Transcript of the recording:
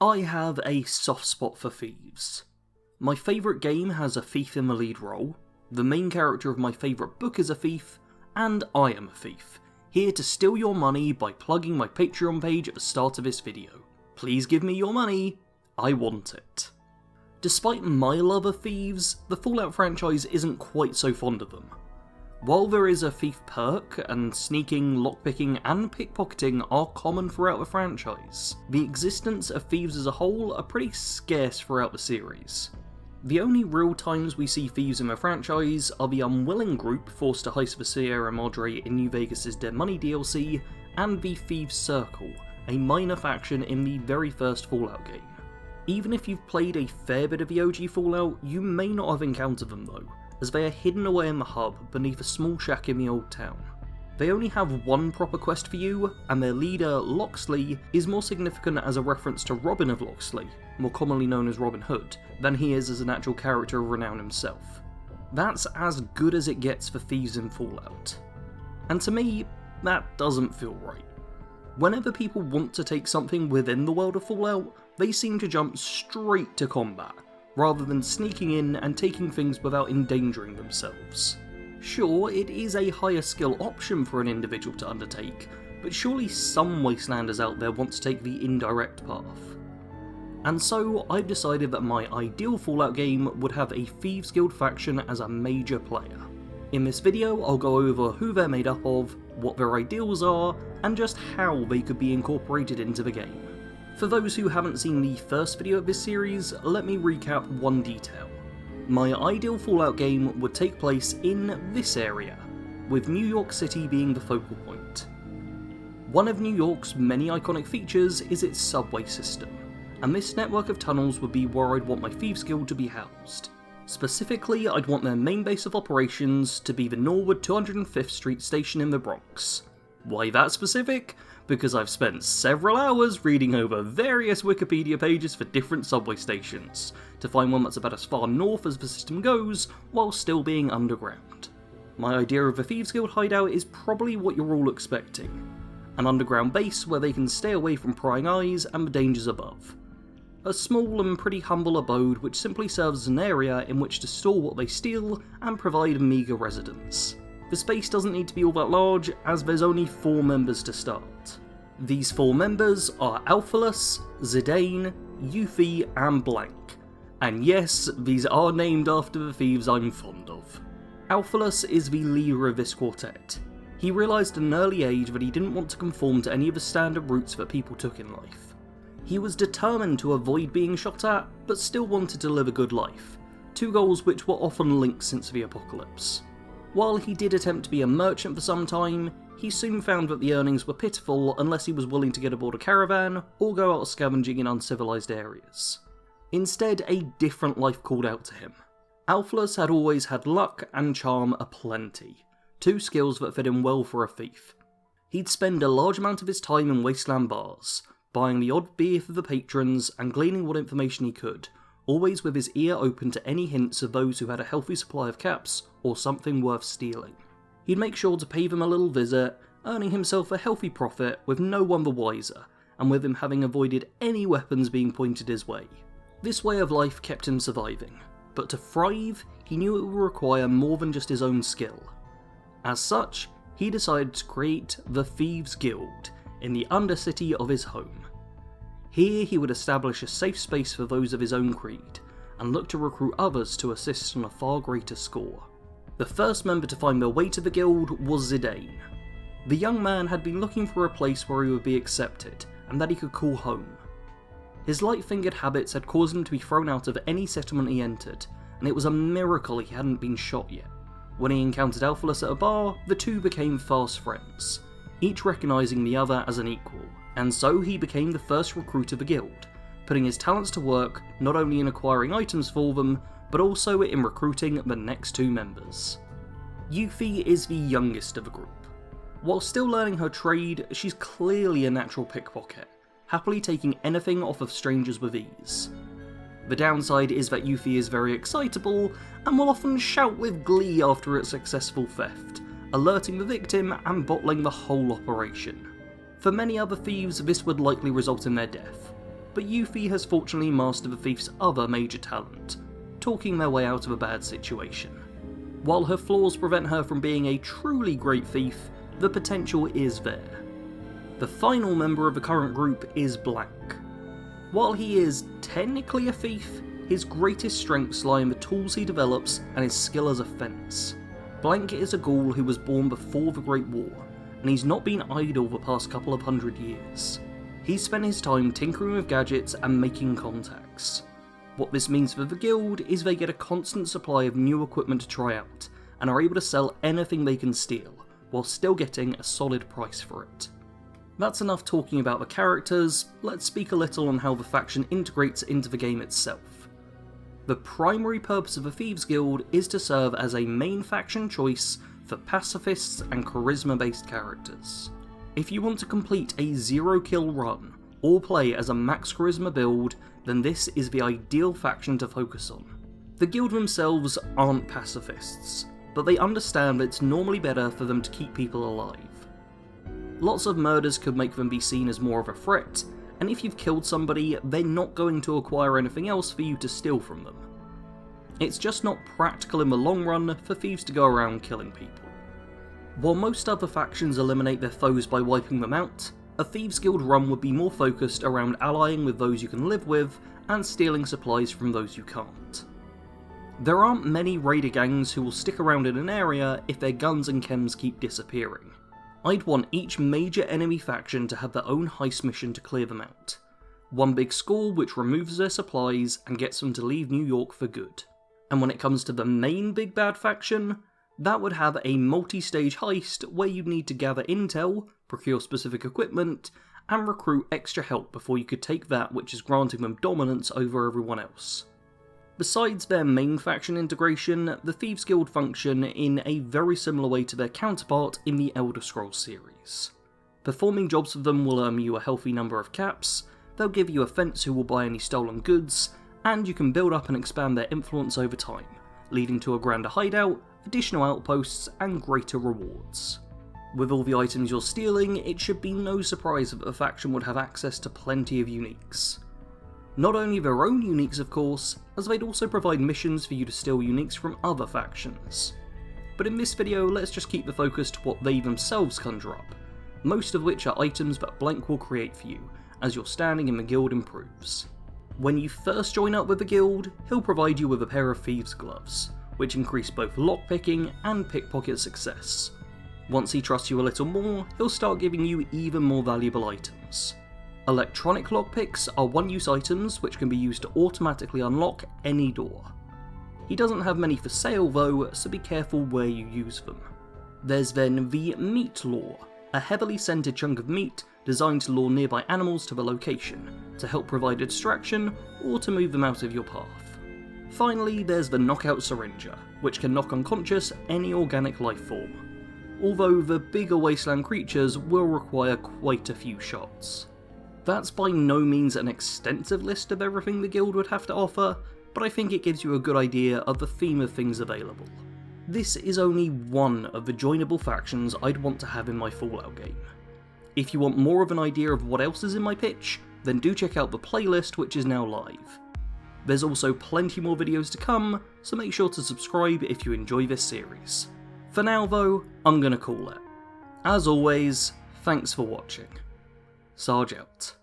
I have a soft spot for thieves. My favourite game has a thief in the lead role, the main character of my favourite book is a thief, and I am a thief, here to steal your money by plugging my Patreon page at the start of this video. Please give me your money, I want it. Despite my love of thieves, the Fallout franchise isn't quite so fond of them. While there is a thief perk, and sneaking, lockpicking and pickpocketing are common throughout the franchise, the existence of thieves as a whole are pretty scarce throughout the series. The only real times we see thieves in the franchise are the unwilling group forced to heist the Sierra Madre in New Vegas' Dead Money DLC, and the Thieves' Circle, a minor faction in the very first Fallout game. Even if you've played a fair bit of the OG Fallout, you may not have encountered them though, as they are hidden away in the hub beneath a small shack in the old town. They only have one proper quest for you, and their leader, Loxley, is more significant as a reference to Robin of Loxley, more commonly known as Robin Hood, than he is as an actual character of renown himself. That's as good as it gets for thieves in Fallout. And to me, that doesn't feel right. Whenever people want to take something within the world of Fallout, they seem to jump straight to combat, rather than sneaking in and taking things without endangering themselves. Sure, it is a higher skill option for an individual to undertake, but surely some wastelanders out there want to take the indirect path. And so I've decided that my ideal Fallout game would have a Thieves Guild faction as a major player. In this video I'll go over who they're made up of, what their ideals are, and just how they could be incorporated into the game. For those who haven't seen the first video of this series, let me recap one detail. My ideal Fallout game would take place in this area, with New York City being the focal point. One of New York's many iconic features is its subway system, and this network of tunnels would be where I'd want my Thieves Guild to be housed. Specifically, I'd want their main base of operations to be the Norwood 205th Street station in the Bronx. Why that specific? Because I've spent several hours reading over various Wikipedia pages for different subway stations, to find one that's about as far north as the system goes, while still being underground. My idea of a Thieves Guild hideout is probably what you're all expecting. An underground base where they can stay away from prying eyes and the dangers above. A small and pretty humble abode which simply serves as an area in which to store what they steal and provide meagre residence. The space doesn't need to be all that large, as there's only 4 members to start. These 4 members are Alphalus, Zidane, Yuffie, and Blank. And yes, these are named after the thieves I'm fond of. Alphalus is the leader of this quartet. He realised at an early age that he didn't want to conform to any of the standard routes that people took in life. He was determined to avoid being shot at, but still wanted to live a good life, 2 goals which were often linked since the apocalypse. While he did attempt to be a merchant for some time, he soon found that the earnings were pitiful unless he was willing to get aboard a caravan or go out scavenging in uncivilized areas. Instead, a different life called out to him. Alphalus had always had luck and charm aplenty, 2 skills that fit him well for a thief. He'd spend a large amount of his time in wasteland bars, buying the odd beer for the patrons and gleaning what information he could, always with his ear open to any hints of those who had a healthy supply of caps or something worth stealing. He'd make sure to pay them a little visit, earning himself a healthy profit with no one the wiser, and with him having avoided any weapons being pointed his way. This way of life kept him surviving, but to thrive, he knew it would require more than just his own skill. As such, he decided to create the Thieves Guild in the Undercity of his home. Here he would establish a safe space for those of his own creed, and look to recruit others to assist on a far greater score. The first member to find their way to the guild was Zidane. The young man had been looking for a place where he would be accepted, and that he could call home. His light-fingered habits had caused him to be thrown out of any settlement he entered, and it was a miracle he hadn't been shot yet. When he encountered Alphalus at a bar, the 2 became fast friends, each recognising the other as an equal, and so he became the first recruit of the guild, putting his talents to work not only in acquiring items for them, but also in recruiting the next 2 members. Yuffie is the youngest of the group. While still learning her trade, she's clearly a natural pickpocket, happily taking anything off of strangers with ease. The downside is that Yuffie is very excitable, and will often shout with glee after a successful theft, alerting the victim and bottling the whole operation. For many other thieves, this would likely result in their death. but Yuffie has fortunately mastered the thief's other major talent, talking their way out of a bad situation. While her flaws prevent her from being a truly great thief, the potential is there. The final member of the current group is Blank. While he is technically a thief, his greatest strengths lie in the tools he develops and his skill as a fence. Blank is a ghoul who was born before the Great War, and he's not been idle the past couple of 100 years. He's spent his time tinkering with gadgets and making contacts. What this means for the guild is they get a constant supply of new equipment to try out, and are able to sell anything they can steal, while still getting a solid price for it. That's enough talking about the characters, let's speak a little on how the faction integrates into the game itself. The primary purpose of the Thieves Guild is to serve as a main faction choice for pacifists and charisma-based characters. If you want to complete a 0-kill run, or play as a max charisma build, then this is the ideal faction to focus on. The guild themselves aren't pacifists, but they understand that it's normally better for them to keep people alive. Lots of murders could make them be seen as more of a threat, and if you've killed somebody, they're not going to acquire anything else for you to steal from them. It's just not practical in the long run for thieves to go around killing people. While most other factions eliminate their foes by wiping them out, a Thieves Guild run would be more focused around allying with those you can live with and stealing supplies from those you can't. There aren't many raider gangs who will stick around in an area if their guns and chems keep disappearing. I'd want each major enemy faction to have their own heist mission to clear them out. One big score which removes their supplies and gets them to leave New York for good. And when it comes to the main big bad faction, that would have a multi-stage heist where you'd need to gather intel, procure specific equipment, and recruit extra help before you could take that which is granting them dominance over everyone else. Besides their main faction integration, the Thieves Guild function in a very similar way to their counterpart in the Elder Scrolls series. Performing jobs for them will earn you a healthy number of caps, they'll give you a fence who will buy any stolen goods, and you can build up and expand their influence over time, leading to a grander hideout, additional outposts, and greater rewards. With all the items you're stealing, it should be no surprise that the faction would have access to plenty of uniques. Not only their own uniques of course, as they'd also provide missions for you to steal uniques from other factions. But in this video, let's just keep the focus to what they themselves conjure up, most of which are items that Blank will create for you, as your standing in the guild improves. When you first join up with the guild, he'll provide you with a pair of thieves' gloves, which increase both lockpicking and pickpocket success. Once he trusts you a little more, he'll start giving you even more valuable items. Electronic lockpicks are one-use items which can be used to automatically unlock any door. He doesn't have many for sale though, so be careful where you use them. There's then the meat lure, a heavily scented chunk of meat designed to lure nearby animals to the location, to help provide a distraction or to move them out of your path. Finally, there's the knockout syringer, which can knock unconscious any organic life form, although the bigger wasteland creatures will require quite a few shots. That's by no means an extensive list of everything the guild would have to offer, but I think it gives you a good idea of the theme of things available. This is only one of the joinable factions I'd want to have in my Fallout game. If you want more of an idea of what else is in my pitch, then do check out the playlist which is now live. There's also plenty more videos to come, so make sure to subscribe if you enjoy this series. For now though, I'm gonna call it. As always, thanks for watching. Sarge out.